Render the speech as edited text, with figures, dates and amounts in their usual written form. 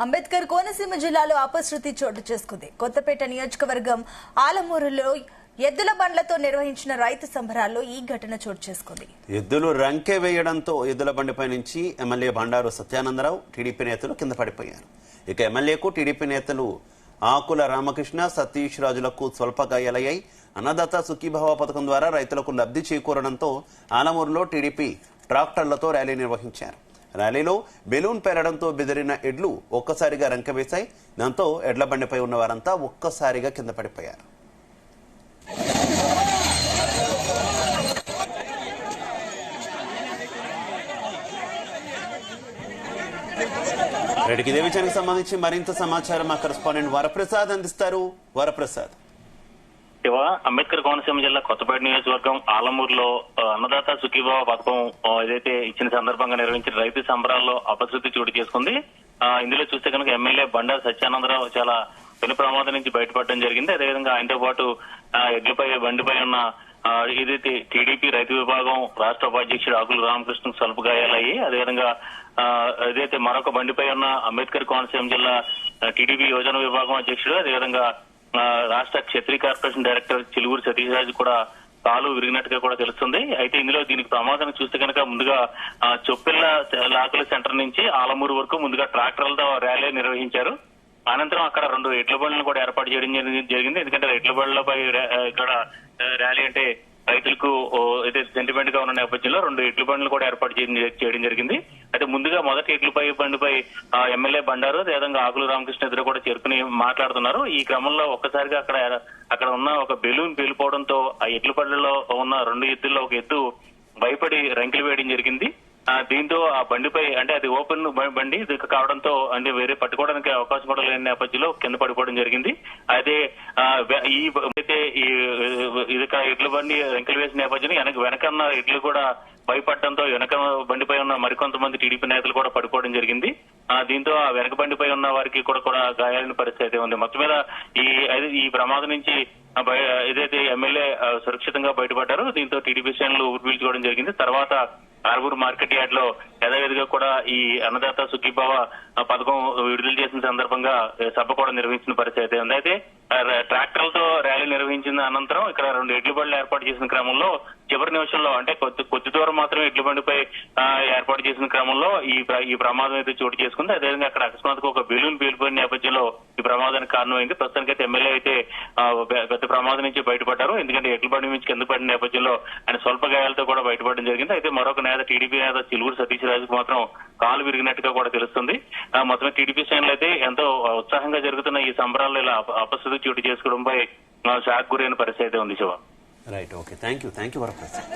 అంబేద్కర్ కోనసీమ జిల్లాలో అపశృతి చోటు చేసుకుంది. కొత్తపేట నియోజకవర్గం ఆలమూరులో ఎద్దుల బండ్లతో నిర్వహించిన రైతు సంబరాల్లో ఈ ఘటన చోటు చేసుకుంది. ఎద్దులు రంకె వేయడంతో ఎద్దుల బండిపై నుంచి ఎమ్మెల్యే బండారు సత్యానందరావు టీడీపీ నేతలు కింద పడిపోయారు. ఇక ఎమ్మెల్యేకు టీడీపీ నేతలు ఆకుల రామకృష్ణ, సతీష్ రాజులకు స్వల్ప గాయాలయ్యాయి. అన్నదాత సుఖీభావ పథకం ద్వారా రైతులకు లబ్ధి చేకూరడంతో ఆలమూరులో టీడీపీ ట్రాక్టర్లతో ర్యాలీ నిర్వహించారు. ర్యాలీలో బెలూన్ పేరడంతో బెదిరిన ఎడ్లు ఒక్కసారిగా రంకెవేశాయి. దాంతో ఎడ్ల బండిపై ఉన్న వారంతా ఒక్కసారిగా కింద పడిపోయారు. రెడ్డికి ఇదే విషయానికి సంబంధించి మరింత సమాచారం మా కరెస్పాండెంట్ వరప్రసాద్ అందిస్తారు. వరప్రసాద్. అంబేద్కర్ కోనసీమ జిల్లా కొత్తపేట నియోజకవర్గం ఆలమూరులో అన్నదాత సుఖీభావ పథకం ఏదైతే ఇచ్చిన సందర్భంగా నిర్వహించిన రైతు సంబరాల్లో అపశృతి చోటు చేసుకుంది. ఇందులో చూస్తే కనుక ఎమ్మెల్యే బండారు సత్యానందరావు చాలా పెను ప్రమాదం నుంచి బయటపడడం జరిగింది. అదేవిధంగా ఆయనతో పాటు ఎడ్లపై బండిపై ఉన్న ఏదైతే టీడీపీ రైతు విభాగం రాష్ట్ర ఉపాధ్యక్షుడు ఆకుల రామకృష్ణకు స్వల్ప గాయాలయ్యి, అదేవిధంగా ఏదైతే మరొక బండిపై ఉన్న అంబేద్కర్ కోనసీమ జిల్లా టీడీపీ యువజన విభాగం అధ్యక్షుడు, అదేవిధంగా రాష్ట్ర క్షత్రియ కార్పొరేషన్ డైరెక్టర్ చిలుగురు సతీష్ రాజు కూడా కాలు విరిగినట్టుగా కూడా తెలుస్తుంది. అయితే ఇందులో దీనికి ప్రమాదాన్ని చూస్తే కనుక ముందుగా చొప్పిళ్ల లాకుల సెంటర్ నుంచి ఆలమూరు వరకు ముందుగా ట్రాక్టర్లతో ర్యాలీ నిర్వహించారు. అనంతరం అక్కడ 2 ఎడ్ల బండ్లను కూడా ఏర్పాటు చేయడం జరిగింది. ఎందుకంటే ఎడ్ల బండ్లపై ఇక్కడ ర్యాలీ అంటే రైతులకు అయితే సెంటిమెంట్ గా ఉన్న నేపథ్యంలో 2 ఎడ్ల బండ్లు కూడా ఏర్పాటు చేయడం జరిగింది. అయితే ముందుగా మొదటి ఎడ్లపై బండిపై ఎమ్మెల్యే బండారు, అదేవిధంగా ఆకుల రామకృష్ణ ఇద్దరు కూడా చేరుకుని మాట్లాడుతున్నారు. ఈ క్రమంలో ఒక్కసారిగా అక్కడ ఉన్న ఒక బెలూన్ పేలిపోవడంతో ఆ ఎడ్ల బండ్లలో ఉన్న 2 ఎద్దుల్లో ఒక ఎద్దు భయపడి రంకిలు వేయడం జరిగింది. దీంతో ఆ బండిపై అంటే అది ఓపెన్ బండి కావడంతో అంటే వేరే పట్టుకోవడానికి అవకాశం కూడా లేని నేపథ్యంలో కింద పడిపోవడం జరిగింది. అయితే ఇది ఎడ్ల బండి రంకెలు వేసిన నేపథ్యంలో వెనకన్న ఎడ్లు కూడా భయపడడంతో వెనక బండిపై ఉన్న మరికొంతమంది టీడీపీ నేతలు కూడా పడిపోవడం జరిగింది. దీంతో ఆ వెనక బండిపై ఉన్న వారికి కూడా గాయాలైన పరిస్థితి ఉంది. మొత్తం మీద ఈ ప్రమాదం నుంచి ఏదైతే ఎమ్మెల్యే సురక్షితంగా బయటపడ్డారు. దీంతో టీడీపీ శ్రేణులు ఊపిపీల్చుకోవడం జరిగింది. తర్వాత ఆర్మూరు మార్కెట్ యార్డ్ లో యథావిధిగా కూడా ఈ అన్నదాత సుఖీభావ పథకం విడుదల చేసిన సందర్భంగా సభ కూడా నిర్వహించిన పరిస్థితి ఉంది. అయితే ట్రాక్టర్లతో ర్యాలీ నిర్వహించిన అనంతరం ఇక్కడ 2 ఎడ్ల బండ్లు ఏర్పాటు చేసిన క్రమంలో చివరి నిమిషంలో అంటే కొద్ది దూరం మాత్రమే ఎడ్ల బండిపై ఏర్పాటు చేసిన క్రమంలో ఈ ప్రమాదం అయితే చోటు చేసుకుంది. అదేవిధంగా అక్కడ అకస్మాత్తుగా ఒక బెలూన్ పేలిపోయిన నేపథ్యంలో ఈ ప్రమాదానికి కారణమైంది. ప్రస్తుతానికైతే ఎమ్మెల్యే అయితే పెద్ద ప్రమాదం నుంచి బయటపడ్డారు. ఎందుకంటే ఎడ్ల బండి నుంచి కింద పడిన నేపథ్యంలో ఆయన స్వల్ప గాయాలతో కూడా బయటపడడం జరిగింది. అయితే మరొక నేత టీడీపీ నేత చిలుగురు సతీష్ రాజుకు మాత్రం కాలు విరిగినట్టుగా కూడా తెలుస్తుంది. మొత్తమే టీడీపీ శ్రేణులు అయితే ఎంతో ఉత్సాహంగా జరుగుతున్న ఈ సంబరాల్లో ఇలా అపశృతి చోటు చేసుకోవడంపై షాక్ గురైన పరిస్థితి ఉంది. Shiva. Right, okay, thank you Varaprasad.